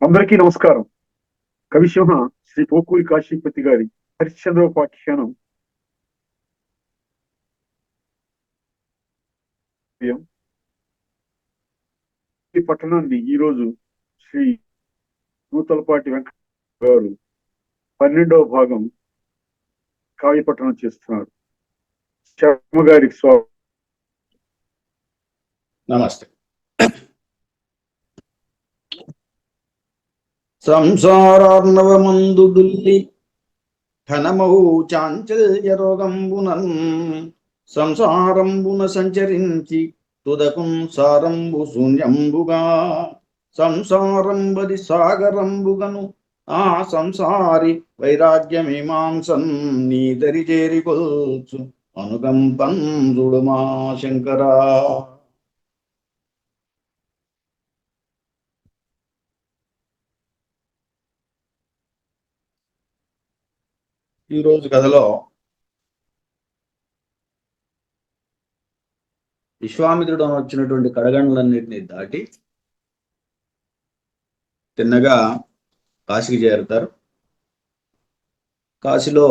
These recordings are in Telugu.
అందరికీ నమస్కారం. కవిసింహ శ్రీ పోకూరి కాశీపతి గారి హరిశ్చంద్రోపాఖ్యానం ఈ పట్టణాన్ని ఈరోజు శ్రీ నూతలపాటి వెంకట గారు 12వ భాగం కావ్యపట్టణం చేస్తున్నారు. శర్మ గారికి స్వాగతం. నమస్తే. సంసారార్ణవమందు దుల్లి ఘనమౌ చాంచల్య రోగంబునన్ సంసారంబున సంచరించి తుదకున్ సారంబు శూన్యంబుగా సంసారంబది సాగరంబుగను ఆ సంసారి వైరాగ్యమీమాంసన్ నీదరి చేరికొల్చు అనుకంపం చూడుమా శంకరా. ఈరోజు కథలో విశ్వామిత్రుడు వచ్చినటువంటి కడగండ్లన్నింటినీ దాటి తిన్నగా కాశీకి చేరుతారు. కాశీలో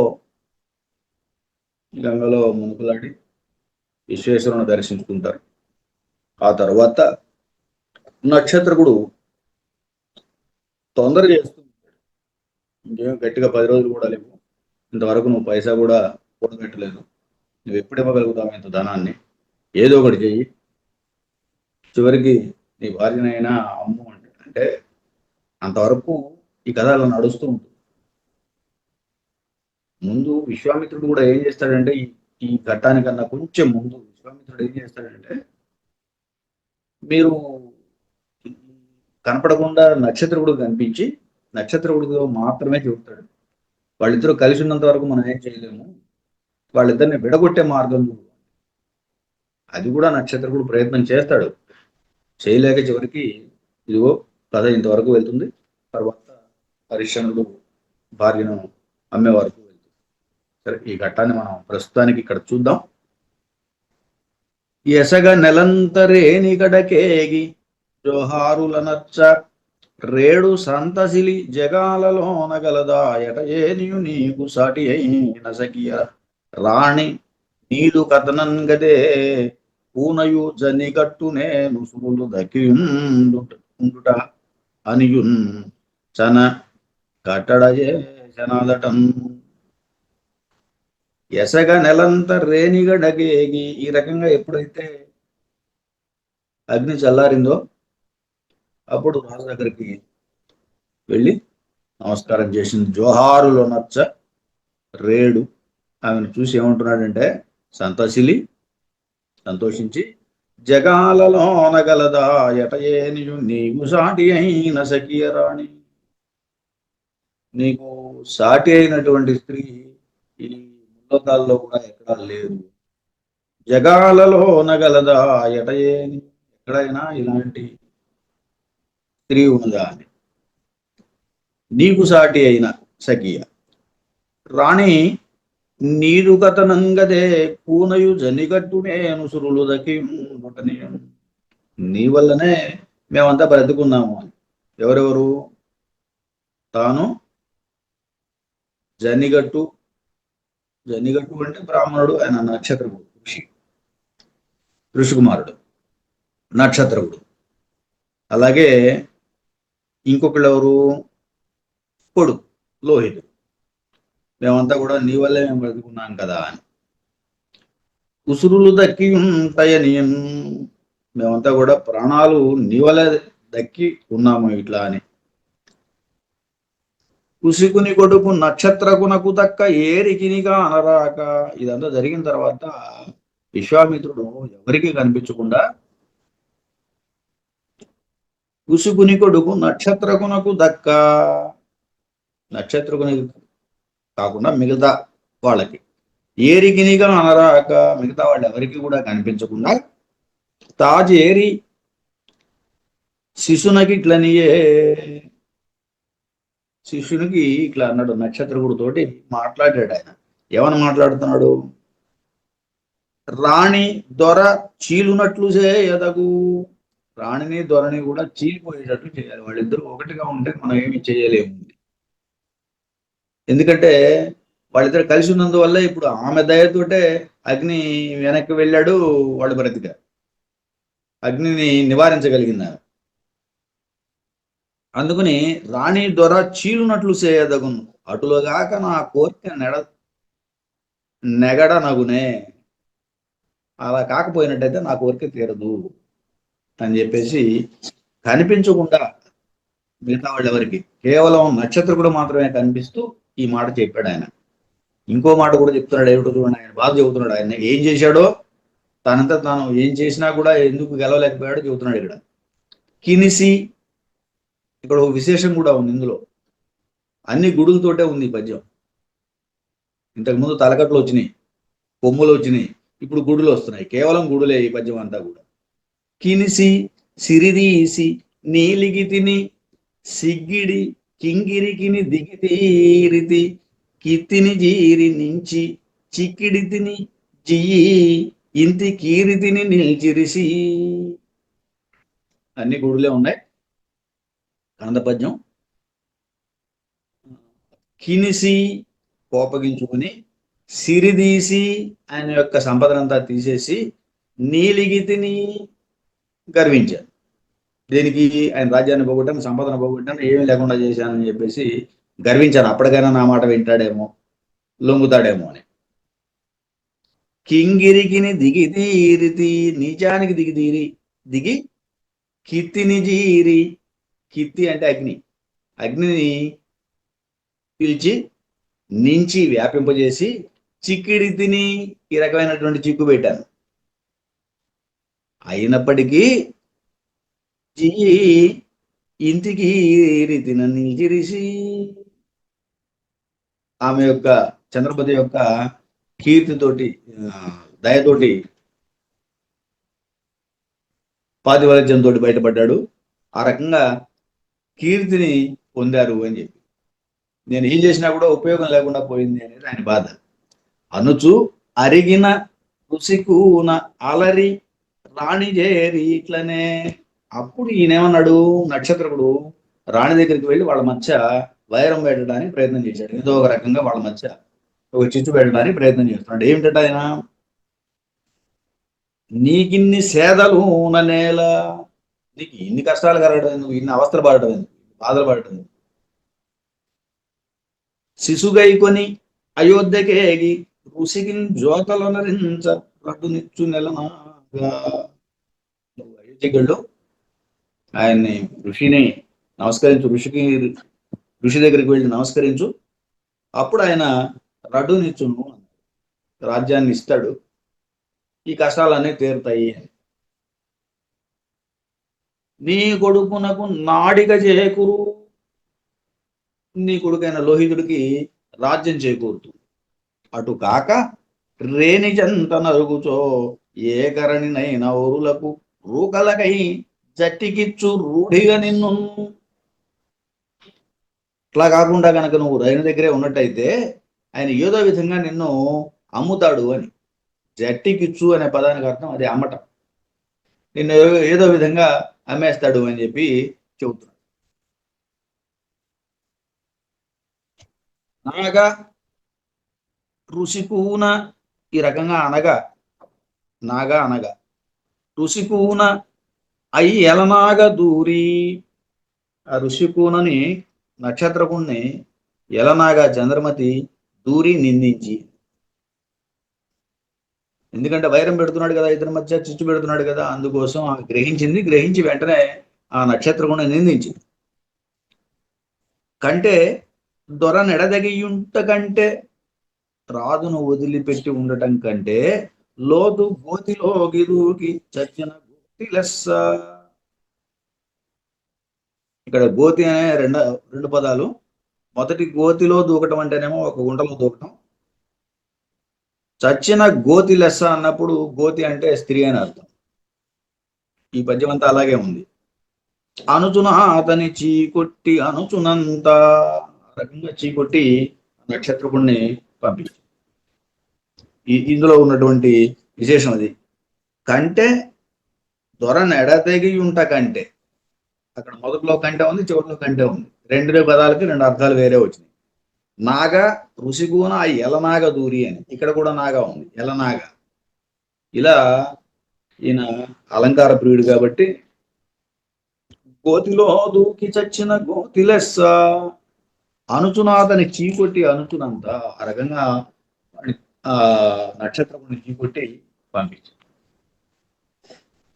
గంగలో మునుకులాడి విశ్వేశ్వరుని దర్శించుకుంటారు. ఆ తర్వాత నక్షత్రకుడు తొందర చేస్తుంది. ఇంకేం గట్టిగా 10 రోజులు కూడా లేవు, ఇంతవరకు నువ్వు పైసా కూడా కూడబెట్టలేదు, నువ్వు ఎప్పుడు ఇవ్వగలుగుతావు ఇంత ధనాన్ని, ఏదో ఒకటి చెయ్యి, చివరికి నీ భార్యనైనా అమ్ము అంటే అంతవరకు ఈ కథ అలా నడుస్తూ ఉంటుంది. ముందు విశ్వామిత్రుడు కూడా ఏం చేస్తాడంటే ఈ ఘట్టానికన్నా కొంచెం ముందు విశ్వామిత్రుడు ఏం చేస్తాడంటే, మీరు కనపడకుండా నక్షత్రకుడు కనిపించి నక్షత్రకుడితో మాత్రమే చెబుతాడు, వాళ్ళిద్దరూ కలిసి ఉన్నంత వరకు మనం ఏం చేయలేము, వాళ్ళిద్దరిని విడగొట్టే మార్గం అది కూడా నక్షత్రకుడు ప్రయత్నం చేస్తాడు. చేయలేక చివరికి ఇదిగో కథ ఇంతవరకు వెళ్తుంది, తర్వాత హరిశ్చంద్రుడు భార్యను అమ్మే వరకు వెళ్తుంది. సరే, ఈ ఘట్టాన్ని మనం ప్రస్తుతానికి ఇక్కడ చూద్దాం. ఎసగ నెలంతరేని గడకేగి జోహారుల నచ్చ రేడు సంతసిలి జగాలలోన గలదా ఎటయేనియు నీకు సాటి అయిన సఖియ రాణి నీదు కథనన్ గదే పూనయు జనిగట్టు నేను సురులు దక్కియుండుట అనియున్ చన కట్టడయే శనాదటం. ఎసగ నెలంత రేణిగడగేగి, ఈ రకంగా ఎప్పుడైతే అగ్ని చల్లారిందో అప్పుడు రాజు దగ్గరికి వెళ్ళి నమస్కారం చేసింది. జోహారులో నచ్చ రేడు ఆమెను చూసి ఏమంటున్నాడంటే, సంతసిలి సంతోషించి జగాలలో అనగలదా ఎటయేనియు నీకు సాటి అయిన సఖియ రాణి, నీకు సాటి అయినటువంటి స్త్రీ ఈ ముల్లోకాల్లో కూడా ఎక్కడా లేదు. జగాలలో నగలదా ఎటయేని, ఎక్కడైనా ఇలాంటి స్త్రీ ఉన్నదా అని. నీకు సాటి అయిన సఖియ రాణి నీరు కథనంగదే పూనయు జనిగట్టు నేను సురులు దకి, నీ వల్లనే మేమంతా బ్రతుకున్నాము అని. ఎవరెవరు? తాను, జనిగట్టు, జనిగట్టు అంటే బ్రాహ్మణుడు, ఆయన నక్షత్రకుడు, ఋషికుమారుడు నక్షత్రకుడు. అలాగే ఇంకొకళ్ళు ఎవరు? కొడుకు లోహితుడు. మేమంతా కూడా నీ వల్లే మేము బ్రతుకున్నాం కదా అని. ఉసురులు దక్కి ఉంటాయని, మేమంతా కూడా ప్రాణాలు నీ వల్లే దక్కి ఉన్నాము ఇట్లా అని. కుసికుని కొడుకు నక్షత్రకునకు దక్క ఏరికినిగా అనరాక. ఇదంతా జరిగిన తర్వాత విశ్వామిత్రుడు ఎవరికి కనిపించకుండా కుసుకుని కొడుకు నక్షత్రకునకు దక్క, నక్షత్రకుని కాకుండా మిగతా వాళ్ళకి ఏరికినిగా అనరాక, మిగతా వాళ్ళు ఎవరికి కూడా కనిపించకుండా తాజేరి శిశునకి ఇట్లనియే, శిష్యునికి ఇట్లా అన్నాడు. నక్షత్రకుడు తోటి మాట్లాడాడు. ఆయన ఏమని మాట్లాడుతున్నాడు? రాణి దొర చీలునట్లు చేయదగు, రాణిని ధోరణి కూడా చీలిపోయేటట్టు చేయాలి. వాళ్ళిద్దరూ ఒకటిగా ఉంటే మనం ఏమి చేయలేము. ఎందుకంటే వాళ్ళిద్దరు కలిసి ఉన్నందువల్ల ఇప్పుడు ఆమె దయతోటే అగ్ని వెనక్కి వెళ్ళాడు, వాళ్ళు బ్రతికారు. అగ్నిని నివారించగలిగింది ఆమె. అందుకని రాణి దొర చీలునట్లు చేయదగును, అటులోగాక నా కోరిక నెగడ నగునే. అలా కాకపోయినట్టయితే నా కోరిక తీరదు అని చెప్పేసి కనిపించకుండా మిగతా వాళ్ళెవరికి, కేవలం నక్షత్రకుడు మాత్రమే కనిపిస్తూ ఈ మాట చెప్పాడు ఆయన. ఇంకో మాట కూడా చెప్తున్నాడు, ఏమిటో చూడండి. ఆయన బాధ చెబుతున్నాడు. ఆయన ఏం చేశాడో, తానంతా తాను ఏం చేసినా కూడా ఎందుకు గెలవలేకపోయాడో చెబుతున్నాడు ఇక్కడ. కినిసి, ఇక్కడ ఒక విశేషం కూడా ఉంది ఇందులో. అన్ని గుడులతోటే ఉంది ఈ పద్యం. ఇంతకుముందు తలకట్లు వచ్చినాయి, కొమ్ములు వచ్చినాయి, ఇప్పుడు గుడులు వస్తున్నాయి. కేవలం గుడులే ఈ పద్యం అంతా కూడా. కినిసి సిరిదీసి నీలిగితిని సిగ్గిడి కింగిరికిని దిగితీరితి కిత్తిని జీరి నుంచి చిక్కిడితిని జియ్యి ఇంతి కీరితిని నిల్చిరిసి. అన్ని గుడులే ఉన్నాయి. కన్నడ పద్యం. కినిసి కోపగించుకుని, సిరిదీసి ఆయన యొక్క సంపదనంతా తీసేసి, నీలిగితిని గర్వించారు. దేనికి? ఆయన రాజ్యాన్ని పోగొట్టాను, సంపదను పోగొట్టాను, ఏమీ లేకుండా చేశానని చెప్పేసి గర్వించాను. అప్పటికైనా నా మాట వింటాడేమో, లొంగుతాడేమో అని. కింగిరికిని దిగితీరితి, నీచానికి దిగి కిత్తిని జీరి, కిత్తి అంటే అగ్ని, అగ్నిని పిలిచి నుంచి వ్యాపింపజేసి చిక్కిడి తిని ఈ రకమైనటువంటి చిక్కు పెట్టాను. అయినప్పటికీ ఇంటికి రీతిన నిలిచిరిసి, ఆమె యొక్క చంద్రపతి యొక్క కీర్తితోటి, దయతోటి, పాతివరజ్యంతో బయటపడ్డాడు. ఆ రకంగా కీర్తిని పొందారు అని చెప్పి, నేను ఏం చేసినా కూడా ఉపయోగం లేకుండా పోయింది అనేది ఆయన బాధ. అనుచు అరిగిన రుసికూన అలరి రాణి చేరి ఇట్లనే. అప్పుడు ఈయనేమన్నాడు, నక్షత్రకుడు రాణి దగ్గరికి వెళ్ళి వాళ్ళ మధ్య వైరం పెట్టడానికి ప్రయత్నం చేశాడు. ఏదో ఒక రకంగా వాళ్ళ మధ్య ఒక చిచ్చు పెట్టడానికి ప్రయత్నం చేస్తున్నాడు. ఏమిటంటే ఆయన, నీకిన్ని సేదలు నేల, నీకు ఇన్ని కష్టాలు కలగడం, నువ్వు ఇన్ని అవస్థలు పడటం, బాధలు పడటం. శిశుగైకొని అయోధ్యకేగి ఋషికిన్ జ్యోతలనరించ రడ్డునిచ్చు నెలనాగా. అయోధ్యకెళ్ళు, ఆయన్ని ఋషిని నమస్కరించు, ఋషి దగ్గరికి వెళ్ళి నమస్కరించు, అప్పుడు ఆయన రడ్డునిచ్చును, రాజ్యాన్ని ఇస్తాడు, ఈ కష్టాలన్నీ తీరుతాయి. నీ కొడుకునకు నాడిక చేకూరు, నీ కొడుకైన లోహితుడికి రాజ్యం చేకూరుతుంది. అటు కాక రేణిజంత నరుగుచో ఏకరణినైన ఔరులకు రూకలకై జట్టికిచ్చు రూఢిగా నిన్ను. ఇట్లా కాకుండా కనుక నువ్వు రైలు దగ్గరే ఉన్నట్టయితే ఆయన ఏదో విధంగా నిన్ను అమ్ముతాడు అని. జట్టికిచ్చు అనే పదానికి అర్థం అది అమ్మటం. నిన్ను ఏదో విధంగా అమ్మేస్తాడు అని చెప్పి చెబుతున్నాడు. నాగా ఋషికూన, ఈ రకంగా అనగా, నాగా అనగా ఋషికూన అయి ఎలనాగా దూరి, ఆ ఋషికూనని నక్షత్రకుణ్ణి ఎలనాగా చంద్రమతి దూరి నిందించి. ఎందుకంటే వైరం పెడుతున్నాడు కదా, ఇద్దరి మధ్య చిచ్చు పెడుతున్నాడు కదా, అందుకోసం ఆమె గ్రహించి వెంటనే ఆ నక్షత్రకుణ్ణి నిందించింది. కంటే దొర నెడదగియుంట కంటే, రాజును వదిలిపెట్టి ఉండటం కంటే లోతు గోతిలోకి దూకి చచ్చిన గోతి లెస్స. ఇక్కడ గోతి అనే రెండు పదాలు. మొదటి గోతిలో దూకటం అంటేనేమో ఒక గుంటలో దూకటం. చచ్చిన గోతి లెస్స అన్నప్పుడు గోతి అంటే స్త్రీ అని అర్థం. ఈ పద్యం అంతా అలాగే ఉంది. అనుచున అతని చీకొట్టి అనుచునంత రకంగా చీకొట్టి నక్షత్రకుణ్ణి పంపించి. ఇందులో ఉన్నటువంటి విశేషం అది. కంటే దొరను ఎడతెగి ఉంట కంటే, అక్కడ మొదట్లో కంటే ఉంది, చివరిలో కంటే ఉంది. రెండు పదాలకి రెండు అర్థాలు వేరే వచ్చినాయి. నాగ ఋషిగూన ఎలనాగ దూరి అని, ఇక్కడ కూడా నాగా ఉంది, ఎలనాగ. ఇలా ఈయన అలంకార ప్రియుడు కాబట్టి గోతిలో దూకి చచ్చిన గోతి లెస్స అనుచునాథని చీకొట్టి అనుచునంత, ఆ రకంగా ఆ నక్షత్రముని చీకొట్టి పంపించాడు.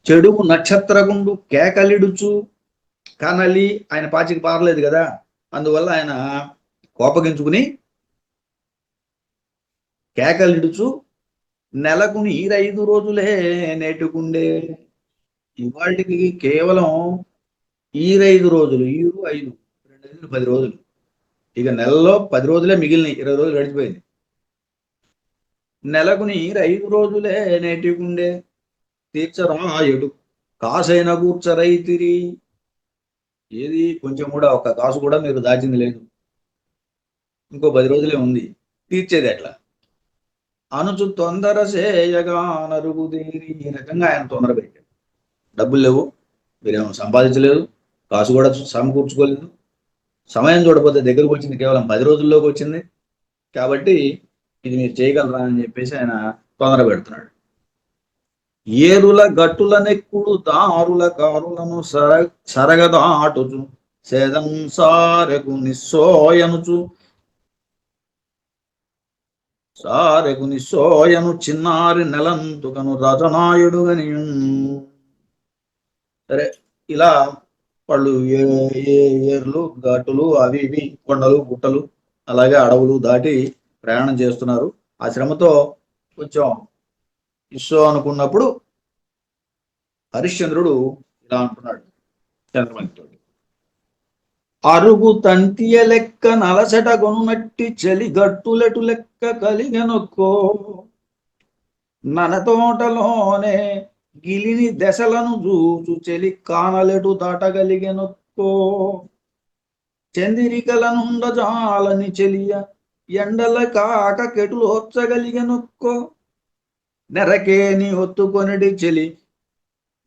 చెడుగు నక్షత్రగుండు కేకలిడుచు కనలి, ఆయన పాచికి పారలేదు కదా, అందువల్ల ఆయన కోపగించుకుని కేకలిడుచు నెలకు 5 రోజులే నేటుకుండే. ఇవాళకి కేవలం 5 రోజులు, 5 2 5 10 రోజులు. ఇక నెలలో 10 రోజులే మిగిలినాయి, 20 రోజులు గడిచిపోయింది. నెలకు 5 రోజులే నేటికుండే తీర్చరాయుడు కాసైన కూర్చరైతిరి. ఏది కొంచెం కూడా, ఒక కాసు కూడా మీరు దాచింది లేదు, ఇంకో 10 రోజులే ఉంది, తీర్చేది ఎట్లా అనుచు తొందర చేయగా నరుగుదేరి. ఈ రకంగా ఆయన తొందర పెట్టాడు. డబ్బులు లేవు, మీరేమో సంపాదించలేదు, కాసు కూడా సమకూర్చుకోలేదు, సమయం చూడకపోతే దగ్గరకు వచ్చింది కేవలం 10 రోజుల్లోకి వచ్చింది, కాబట్టి ఇది మీరు చేయగలరా అని చెప్పేసి ఆయన తొందర పెడుతున్నాడు. ఏరుల గట్టుల నెక్కుడు దారుల కారులను సరగదాటుచు సేదం సారెకు నిస్సోయనుచు నిస్సోయను చిన్నారి నెలంతుకను రజనాయుడు గని. సరే, ఇలా వాళ్ళు ఏర్లు ఘాటులు అవి ఇవి కొండలు గుట్టలు అలాగే అడవులు దాటి ప్రయాణం చేస్తున్నారు. ఆ శ్రమతో కొంచెం ఇస్సో అనుకున్నప్పుడు హరిశ్చంద్రుడు ఇలా అంటున్నాడు చంద్రమతితో, అరుగు తంతియ లెక్క నలసట గొనునట్టి చెలి గట్టులెటు లెక్క కలిగనొక్కో ననతోటలోనే గిలిని దశలను చూచు చెలి కానలెటు దాటగలిగెనొక్కో చందిరికలనుండజాలని చెలియ ఎండల కాక కెటులు వచ్చగలిగెనొక్కో నెరకేని ఒత్తుకొనిటి చెలి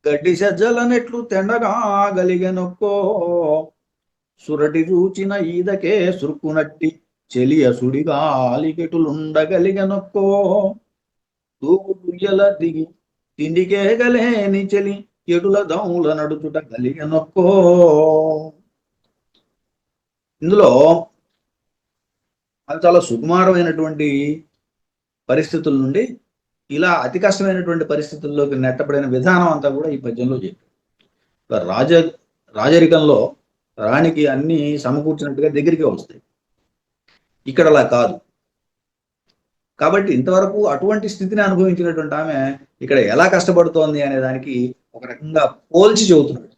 గడ్డి సజ్జలనెట్లు తెండగాగలిగెనొక్కో సురటి చూచిన ఈదకే సురుకునట్టి చెలియ సుడిగాలికెటులుండగలిగెనొక్కో తూగు దుయ్యల దిగి తిండికేగలేని చెలి ఎటుల దౌల నడుచుట కలిగెనొక్కో. ఇందులో అది చాలా సుకుమారమైనటువంటి పరిస్థితుల నుండి ఇలా అతి కష్టమైనటువంటి పరిస్థితుల్లోకి నెట్టబడిన విధానం అంతా కూడా ఈ పద్యంలో చెప్పారు. రాజరికంలో రాణికి అన్ని సమకూర్చినట్టుగా దగ్గరికి వస్తాయి, ఇక్కడ అలా కాదు. కాబట్టి ఇంతవరకు అటువంటి స్థితిని అనుభవించినటువంటి ఆమె ఇక్కడ ఎలా కష్టపడుతోంది అనే దానికి ఒక రకంగా పోల్చి చెబుతున్నాడు.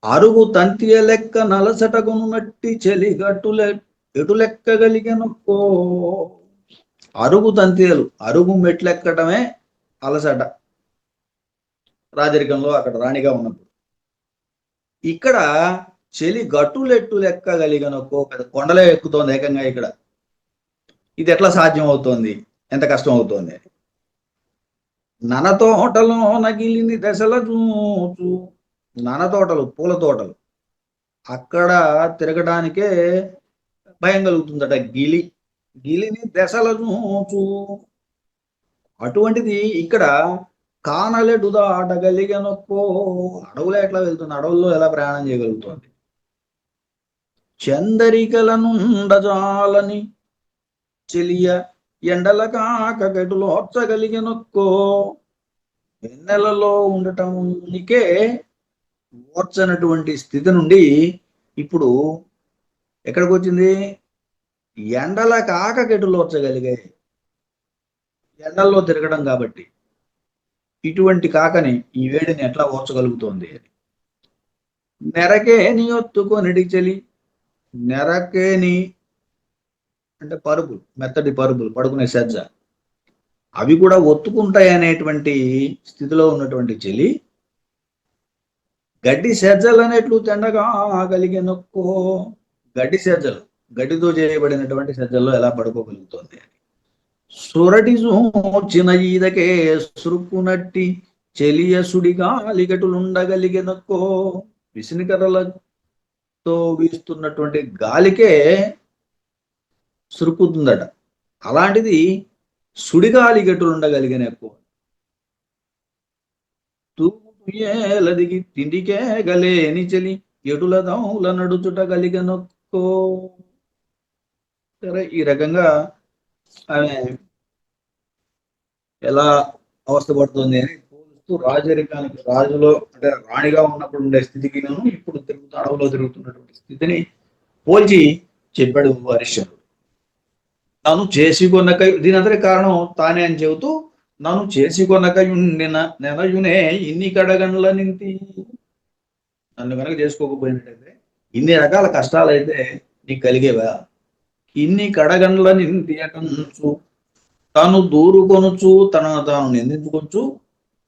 అరుగు తంతియ లెక్క నలసటగునునట్టి చెలి గట్టుల ఎటు లెక్కగలిగెనొక్కో. అరుగు తంతియలు, అరుగు మెట్లెక్కడమే అలసట రాజరికంలో అక్కడ రాణిగా ఉన్నప్పుడు. ఇక్కడ చెలి గట్టులెట్టు లెక్కగలిగనొక్కో, పెద్ద కొండలే ఎక్కుతోంది ఏకంగా. ఇక్కడ ఇది ఎట్లా సాధ్యం అవుతోంది, ఎంత కష్టం అవుతోంది అని. ననతోటలో నగిలిని దశల చూచు, ననతోటలు పూల తోటలు, అక్కడ తిరగడానికే భయం కలుగుతుందట. గిలిని దశల చూచు, అటువంటిది ఇక్కడ కానలెటు దాటగలిగనొక్కో. అడవులో ఎట్లా వెళ్తుంది, అడవుల్లో ఎలా ప్రయాణం చేయగలుగుతోంది. చందరికలనుండజాలని చెలియ ఎండల కాక గటులో ఓర్చగలిగనొక్కో. వెన్నెలలో ఉండటానికే ఓర్చనటువంటి స్థితి నుండి ఇప్పుడు ఎక్కడికి వచ్చింది, ఎండల కాక గటులు ఓర్చగలిగాయి. ఎండల్లో తిరగడం కాబట్టి ఇటువంటి కాకని, ఈ వేడిని ఎట్లా ఓర్చగలుగుతోంది అని. నెరకేని ఒత్తుకొనిడి చెలి, నెరకేని అంటే పరుపులు, మెత్తటి పరుపులు, పడుకునే సజ్జ, అవి కూడా ఒత్తుకుంటాయి అనేటువంటి స్థితిలో ఉన్నటువంటి చెలి గడ్డి సజ్జలు అనేట్లు తెండగా కలిగినొక్కో. గడ్డి సజ్జలు, గడ్డితో చేయబడినటువంటి సజ్జల్లో ఎలా పడుకోగలుగుతోంది అని. సురటి సూచిన ఈదకే సురుకునట్టి చెలియ సుడిగా అలిగటులుండగలిగినక్కో. విసినికర్రలతో వీస్తున్నటువంటి గాలికే సురుకుతుందట. అలాంటిది సుడిగాలి గట్టులుండగలిగిన ఎక్కువ. తూపు ఏలదిగి తిండికే గలేని చెలి ఎటుల దౌల నడుచుట కలిగనొక్కో. సరే, ఈ రకంగా ఆమె ఎలా అవస్థపడుతుంది అని పోలుస్తూ రాజరికానికి, రాజులో అంటే రాణిగా ఉన్నప్పుడు ఉండే స్థితికి ఇప్పుడు అడవులో తిరుగుతున్నటువంటి స్థితిని పోల్చి చెప్పాడు హరిశ్చంద్రుడు. నన్ను చేసుకొనకై, దీని అందరి కారణం తానే అని చెబుతూ, నన్ను చేసుకొనకయుండిన నెనయునే ఇన్ని కడగండ్ల నింతి. నన్ను కనుక చేసుకోకపోయినట్టయితే ఇన్ని రకాల కష్టాలు అయితే నీకు కలిగేవా? ఇన్ని కడగండ్ల నింతి అటంచు తాను దూరుకొనుచు తనను తాను నిందించుకొచ్చు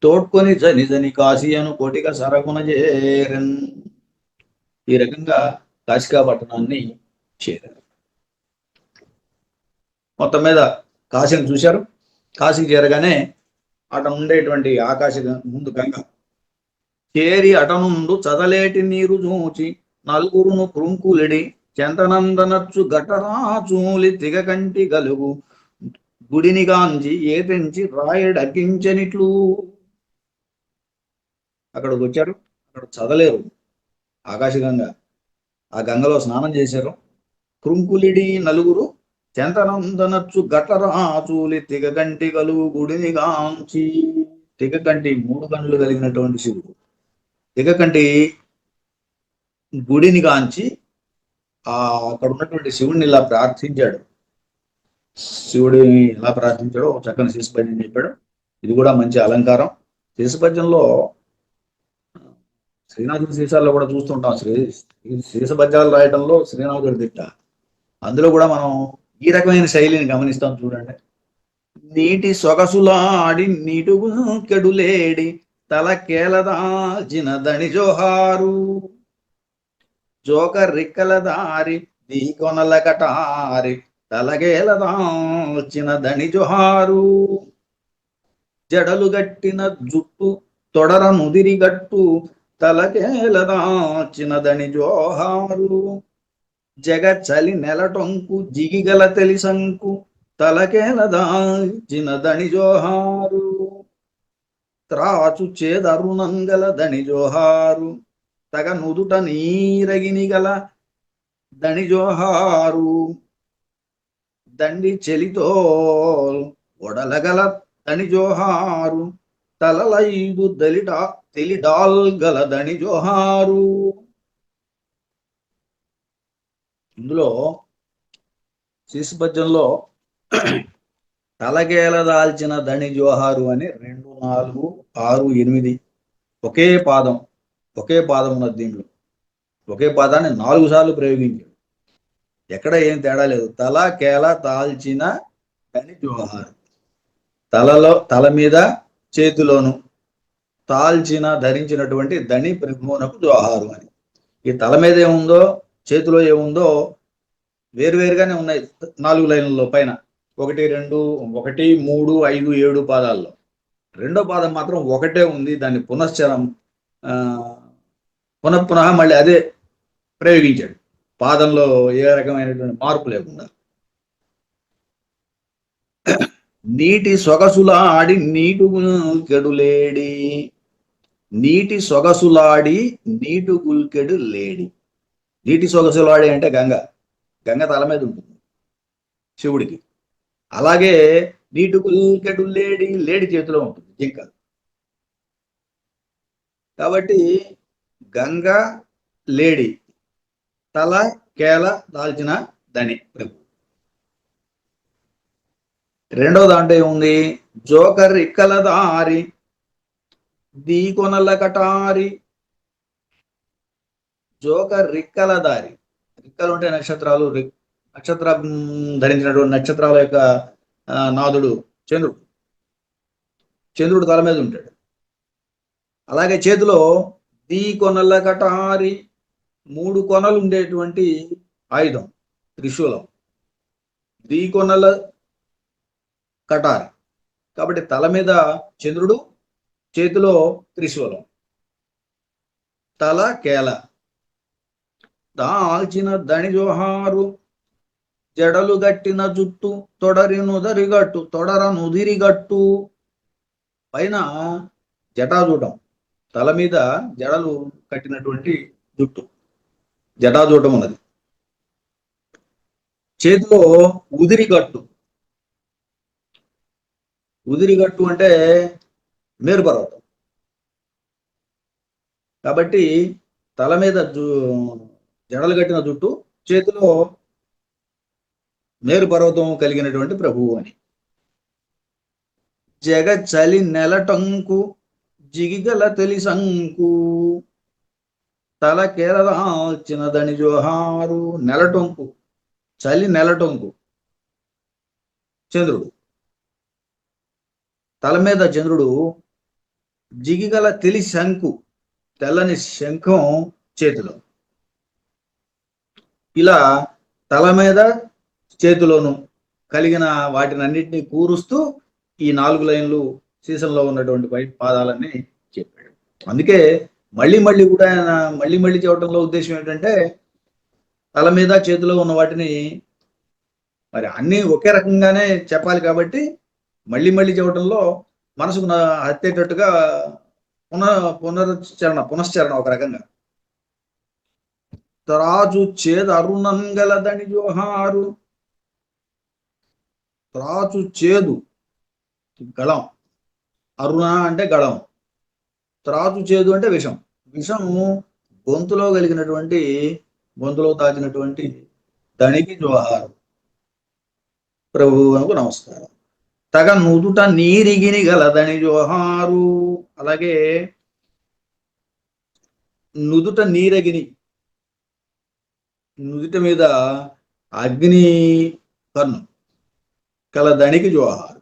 తోడ్కొని జని జని కాశీ అను కోటిక సరగున చేరన్. ఈ రకంగా కాశికా పట్టణాన్ని చేరారు. మొత్తం మీద కాశీని చూశారు. కాశీకి చేరగానే అట ఉండేటువంటి ఆకాశ ముందు గంగ చేరి అటనుండు చదలేటి నీరు చూచి నలుగురును కృంకులిడి చెంతనందనచ్చు గటరాచూలి తిగకంటి గలుగు గుడిని గాంచి ఏతెంచి రాయడగ్గించనిట్లు. అక్కడికి వచ్చారు. అక్కడ చదలేరు ఆకాశగంగ. ఆ గంగలో స్నానం చేశారు. కృంకులిడి నలుగురు చెంతనందనచ్చు గటరాచూలి తిగకంటి గలుగు గుడిని గాంచి. తిగకంటి 3 కన్నులు కలిగినటువంటి శివుడు. తిగకంటి గుడిని గాంచి అక్కడ ఉన్నటువంటి శివుడిని ఇలా ప్రార్థించాడు. శివుడిని ఎలా ప్రార్థించాడో చక్కని శీర్షపద్యం చెప్పాడు. ఇది కూడా మంచి అలంకారం. శీర్షపద్యంలో శ్రీనాథుడి శీర్షాల్లో కూడా చూస్తుంటాం. శీర్షపద్యాలు రాయడంలో శ్రీనాథుడి దిట్ట. అందులో కూడా మనం ఈ రకమైన శైలిని గమనిస్తాం. చూడండి. నీటి సొగసులాడి నీటుగు కెడులేడి తలకేలదాచిన దని జోహారు జోక రిక్కల దారి దీకొనల కటారి తలగేలదాచిన దని జోహారు జడలు గట్టిన జుట్టు తొడర నుదిరి గట్టు తలకేలదాచిన దని జోహారు జగ చలి నెలటొంకు జిగిగల తెలిసంకు తలకేలదాచిన దని జోహారు త్రాచు చేదరునంగల దని జోహారు తగ నుదుట నీరగిని గల దని జోహారు దండి చెలితో ఒడలగల దని జోహారు తలలైదు తెలిడాల్ గల దని జోహారు. ఇందులో శీర్షపద్యంలో తలగేల దాల్చిన దని జోహారు అని 2, 4, 6, 8 ఒకే పాదం ఉన్నది. దీంట్లో ఒకే పదాన్ని 4 సార్లు ప్రయోగించాడు. ఎక్కడ ఏం తేడా లేదు. తల కేల దాల్చిన దని జోహారు. తల మీద చేతిలోను తాల్చిన ధరించినటువంటి దని ప్రభువునకు జోహారు అని. ఈ తల మీద ఏముందో చేతిలో ఏముందో వేరువేరుగానే ఉన్నాయి 4 లైన్లలో పైన. 1, 2, 1, 3, 5, 7 పాదాల్లో. రెండో పాదం మాత్రం ఒకటే ఉంది. దాన్ని పునః మళ్ళీ అదే ప్రయోగించాడు. పాదంలో ఏ రకమైనటువంటి మార్పు లేకుండా. నీటి సొగసులాడి నీటుగు కెడులేడి. నీటి సొగసులాడి నీటు గుల్కెడు లేడి. నీటి సొగసులాడి అంటే గంగ తల మీద ఉంటుంది శివుడికి. అలాగే నీటు గుల్కెడు లేడి చేతిలో ఉంటుంది జింక. కాబట్టి గంగ లేడి తల కేల దాల్చిన దని ప్రభు. రెండో దాంట్లో ఏముంది? జోకర్ ఇక్కల దారి దీకొనల కటారి. జోకర్ రిక్కల దారి. రిక్కలు ఉంటే నక్షత్రాలు. నక్షత్రం ధరించినటువంటి నక్షత్రాల యొక్క నాదుడు చంద్రుడు తల మీద ఉంటాడు. అలాగే చేతిలో దీకొనల కటారి 3 కొనలు ఉండేటువంటి ఆయుధం త్రిశూలం. దీకొనల కటారి. కాబట్టి తల మీద చంద్రుడు, చేతిలో త్రిశూలం. తల కేల. దాల్చిన దణి జోహారు, జడలు గట్టిన జుట్టు, తొడర నుదిరిగట్టు. పైన జటాజూటం, తల మీద జడలు కట్టినటువంటి జుట్టు, జటాజూటం ఉన్నది. చేతిలో ఉదిరిగట్టు. ఉదిరిగట్టు అంటే మేరు పర్వతం. కాబట్టి తల మీద జడలు కట్టిన జుట్టు, చేతిలో మేరు పర్వతం కలిగినటువంటి ప్రభువు అని. జగ చలి నెలటంకు, జిగిగల తెలిసంకు. తల కేరళాల్చిన దని జోహారు. నెలటొంకు, చలి నెలటొంకు చంద్రుడు. తల మీద చంద్రుడు. జిగిగల తెలి శంకు, తెల్లని శంఖం చేతిలో. ఇలా తల మీద చేతిలోను కలిగిన వాటినన్నింటినీ కూరుస్తూ ఈ 4 లైన్లు సీజన్లో ఉన్నటువంటి పాదాలన్నీ చెప్పాడు. అందుకే మళ్ళీ కూడా ఆయన మళ్ళీ చెప్పడంలో ఉద్దేశం ఏంటంటే, తల మీద చేతిలో ఉన్న వాటిని మరి అన్నీ ఒకే రకంగానే చెప్పాలి కాబట్టి మళ్ళీ చెప్పడంలో మనసుకు హత్తేటట్టుగా పునశ్చరణ ఒక రకంగా. త్రాజు చేదు అరుణంగల దని జోహారు. త్రాచు చేదు గళం, అరుణ అంటే గళం, త్రాచు చేదు అంటే విషం. విషము గొంతులో కలిగినటువంటి, గొంతులో దాచినటువంటి దణికి జోహారు, ప్రభువునకు నమస్కారం. తగ నుదుట నీరిగిని గల దని జోహారు. అలాగే నుదుట నీరగిని, నుదుట మీద అగ్ని కన్ను కల దణికి జోహారు.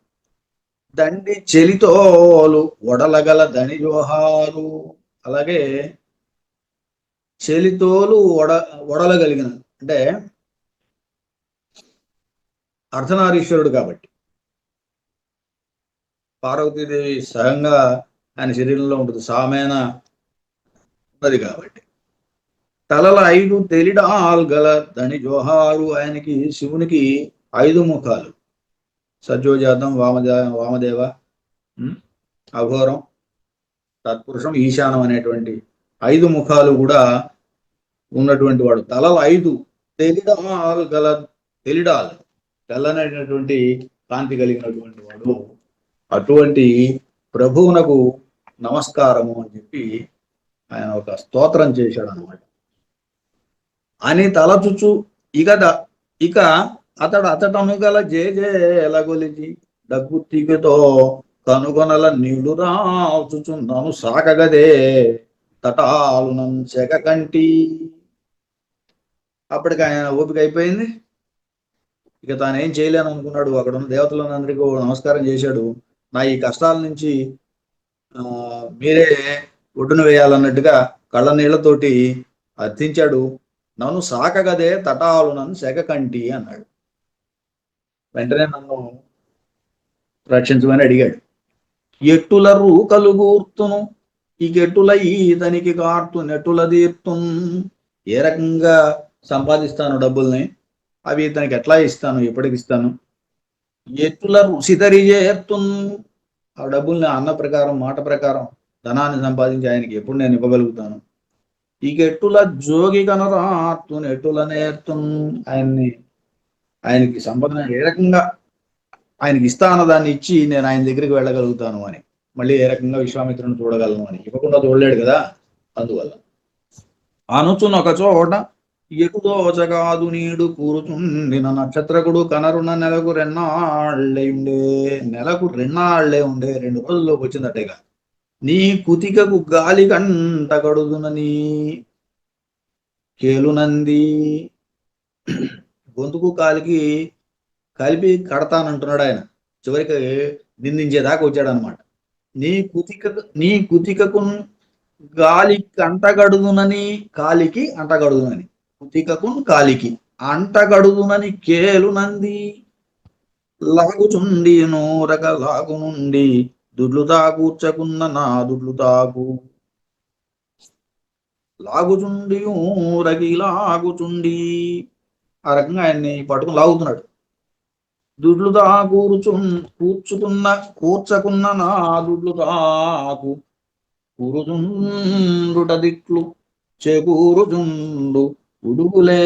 దండి చెలితోలు వడలగల దని జోహారు. అలాగే చెలితోలు వడలగలిగిన అంటే అర్ధనారీశ్వరుడు కాబట్టి, పార్వతీదేవి సహంగా ఆయన శరీరంలో ఉంటుంది, సామేన ఉన్నది కాబట్టి. తలల 5 తెలిడాల్ గల దని జోహారు. ఆయనకి, శివునికి 5 ముఖాలు. సజ్జోజాతం, వామదేవ, అఘోరం, తత్పురుషం, ఈశానం అనేటువంటి 5 ముఖాలు కూడా ఉన్నటువంటి వాడు. తలలు 5 తెలిడాల్ గల, తెలిడాల్ తెల్లనైనటువంటి కాంతి కలిగినటువంటి వాడు. అటువంటి ప్రభువునకు నమస్కారము అని చెప్పి ఆయన ఒక స్తోత్రం చేశాడు అన్నమాట. అని తలచుచు ఇక అతడను గల జేజేలగొలిచి డగ్గు తిగతో కనుగొనల నీళ్లు రాచుచున్నాను సాకగదే తటాలునం చెగ కంటి. అప్పటికి ఆయన ఓపిక అయిపోయింది. ఇక తాను ఏం చేయలేను అనుకున్నాడు. అక్కడ ఉన్న దేవతలందరికీ నమస్కారం చేశాడు. నా ఈ కష్టాల నుంచి మీరే ఒడ్డున వేయాలన్నట్టుగా కళ్ళ నీళ్లతోటి అర్థించాడు. నన్ను సాకగదే తటాలు నన్ను సెగ కంటి అన్నాడు. వెంటనే నన్ను రక్షించమని అడిగాడు. ఎట్టుల రూకలు గూర్తును ఇకెట్టుల ఈతనికి కార్తు నెట్టుల తీర్తున్. ఏ రకంగా సంపాదిస్తాను డబ్బుల్ని, అవి ఇతనికి ఎట్లా ఇస్తాను, ఎప్పటికి ఇస్తాను. ఎట్టుల రుసితరి చేర్తున్. ఆ డబ్బుల్ని అన్న ప్రకారం, మాట ప్రకారం ధనాన్ని సంపాదించి ఆయనకి ఎప్పుడు నేను ఇవ్వగలుగుతాను. ఇకెట్టుల జోగి కనరార్తు నెట్టుల నేర్తున్. ఆయనకి సంపదన ఏ రకంగా ఆయనకి ఇస్తా అన్నదాన్ని ఇచ్చి నేను ఆయన దగ్గరికి వెళ్ళగలుగుతాను అని, మళ్ళీ ఏ రకంగా విశ్వామిత్రుని చూడగలను అని. ఇవ్వకుండా చూడలేడు కదా, అందువల్ల. అనుచునొక చోట ఎటుదోచగాదు నీడు కూరుచుండిన నక్షత్రకుడు కనరున నెలకు 2 నాళ్లే ఉండే. నెలకు 2 నాళ్లే ఉండే, 2 రోజుల్లోకి వచ్చిందట్టేగా. నీ కుతికకు గాలి కంట కడుదునని కేలునంది. గొంతుకు కాలికి కలిపి కడతానంటున్నాడు ఆయన. చివరికి నిందించేదాకా వచ్చాడు అనమాట. నీ కుతికకు గాలికి అంటగడుదునని, కాలికి అంటగడుదునని, కుతికకు కాలికి అంటగడుదునని కేలునంది. లాగుచుండి నూరక లాగు నుండి దుడ్లు తాకూర్చకున్న నా దుడ్లు తాకు లాగుచుండి ఊరకి లాగుచుండి ఆ రకంగా ఆయన్ని పట్టుకుని లాగుతున్నాడు. దుడ్లు కూర్చకున్న నా దుడ్లు తాకు కురుజుండుట దిట్లు చేకూరుజుండు ఉడుగులే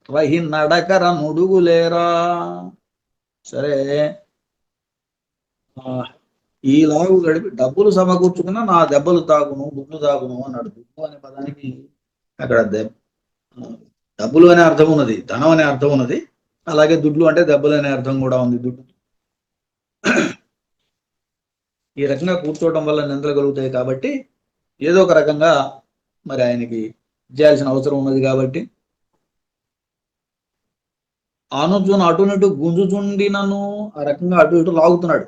రహి నడకర నుడుగులేరా. సరే, ఈ లాగు గడిపి డబ్బులు సమకూర్చుకున్న నా దెబ్బలు తాగును దుడ్లు తాగును అన్నాడు. దుడ్డు అనే పదానికి అక్కడ డబ్బులు అనే అర్థం ఉన్నది, ధనం అనే అర్థం ఉన్నది. అలాగే దుడ్లు అంటే దెబ్బలు అనే అర్థం కూడా ఉంది. దుడ్డు ఈ రకంగా కూర్చోవడం వల్ల నిందలు కలుగుతాయి కాబట్టి ఏదో ఒక రకంగా మరి ఆయనకి చేయాల్సిన అవసరం ఉన్నది కాబట్టి అనుజును అటునిటు గుంజుచుండినను ఆ రకంగా అటు ఇటు లాగుతున్నాడు.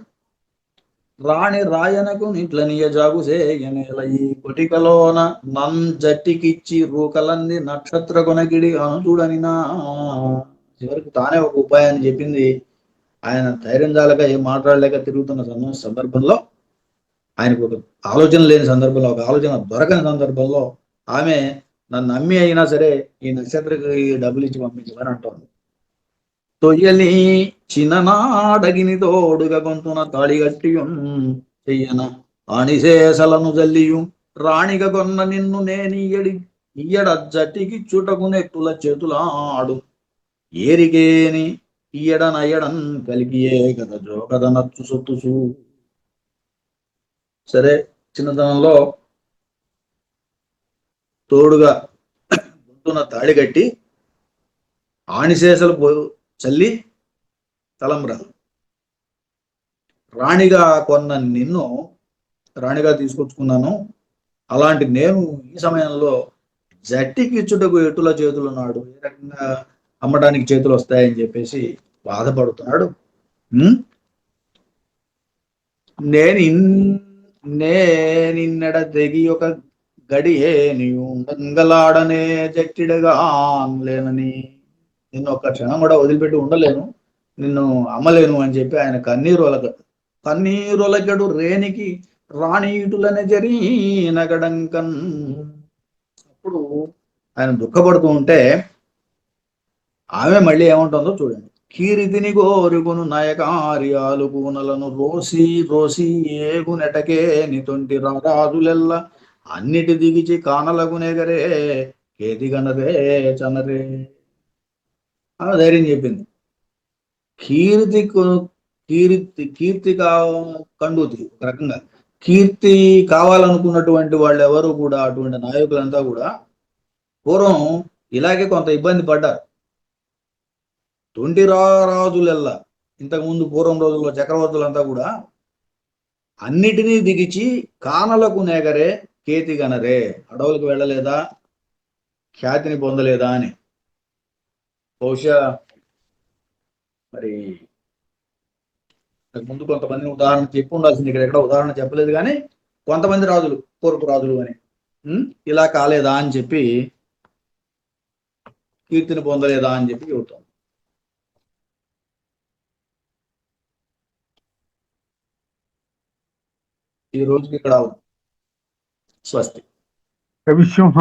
రాణి రాయనకు నిట్లనియ జాగుసేయనేల ఈ కొటికలోన నన్ జట్టికిచ్చి రూకలంది నక్షత్ర కొనగిడి అనుజుడనినా. చివరికి తానే ఒక ఉపాయాన్ని చెప్పింది. ఆయన ధైర్యం చాలక ఏం మాట్లాడలేక తిరుగుతున్న సందర్భంలో, ఆయనకు ఒక ఆలోచన లేని సందర్భంలో, ఒక ఆలోచన దొరకని సందర్భంలో ఆమె నన్ను నమ్మి అయినా సరే ఈ నక్షత్రకి డబ్బులు ఇచ్చి పంపించమని అంటోంది. తొయ్యలి చిన్ననాడగిని తోడుగా గొంతున తాళిగట్టి చెయ్యన ఆనిశేషలను జల్లియు రాణిగా కొన్న నిన్ను ఇయ్యడ జట్టికి చుటకు నెట్టుల చేతులాడు ఏరికేని ఇయ్యడనయ్యడన్ కలిగియే కదా జోకద నచ్చు సొత్తుసు. సరే, చిన్నతనంలో తోడుగా గొంతున తాళి కట్టి ఆనిశేషలు చల్లి తలంబ్రాలు రాణిగా కొన్న నిన్ను రాణిగా తీసుకొచ్చుకున్నాను. అలాంటి నేను ఈ సమయంలో జట్టికి ఇచ్చుటకు ఎటుల చేతులు ఉన్నాడు, ఏ రకంగా అమ్మడానికి చేతులు వస్తాయని చెప్పేసి బాధపడుతున్నాడు. నేనిన్నెడ తెగి ఒక గడియే నీవు ఉండగలాడనే జట్టిడగా లేనని, నిన్ను ఒక్క క్షణం కూడా వదిలిపెట్టి ఉండలేను, నిన్ను అమ్మలేను అని చెప్పి ఆయన కన్నీరులగడు రేనికి రాణీటులనే నగడంకన్. అప్పుడు ఆయన దుఃఖపడుతూ ఉంటే ఆమె మళ్ళీ ఏమంటుందో చూడండి. కీరితిని గోరుగును నయకార్యాలు కూనలను రోసి రోసి ఏగు నెటకే నితొంటి రాజులెల్ల అన్నిటి దిగిచి కానలకు నెగరే కేతిగనరే చనరే. ఆమె ధైర్యం చెప్పింది. కీర్తి కండూతి, ఒక రకంగా కీర్తి కావాలనుకున్నటువంటి వాళ్ళు ఎవరు కూడా, అటువంటి నాయకులంతా కూడా పూర్వం ఇలాగే కొంత ఇబ్బంది పడ్డారు. తొంటి రాజులెల్లా, ఇంతకుముందు పూర్వం రోజుల్లో చక్రవర్తులంతా కూడా అన్నిటినీ దిగిచి కానలకు నేగరే కేతి గనరే, అడవులకు వెళ్ళలేదా, ఖ్యాతిని పొందలేదా అని. బహుశా మరి ముందు కొంతమంది ఉదాహరణ చెప్పి ఉండాల్సింది, ఇక్కడ ఎక్కడ ఉదాహరణ చెప్పలేదు కానీ కొంతమంది రాజులు, పూర్వపు రాజులు అని ఇలా కాలేదా అని చెప్పి, కీర్తిని పొందలేదా అని చెప్పి చెబుతాం. ఈ రోజుకి ఇక్కడ స్వస్తి. కవిసింహ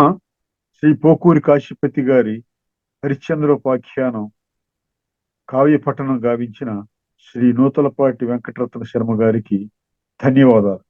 శ్రీ పోకూరి కాశీపతి గారి హరిశ్చంద్రోపాఖ్యానం కావ్య పఠనం గావించిన శ్రీ నూతలపాటి వెంకటరత్న శర్మ గారికి ధన్యవాదాలు.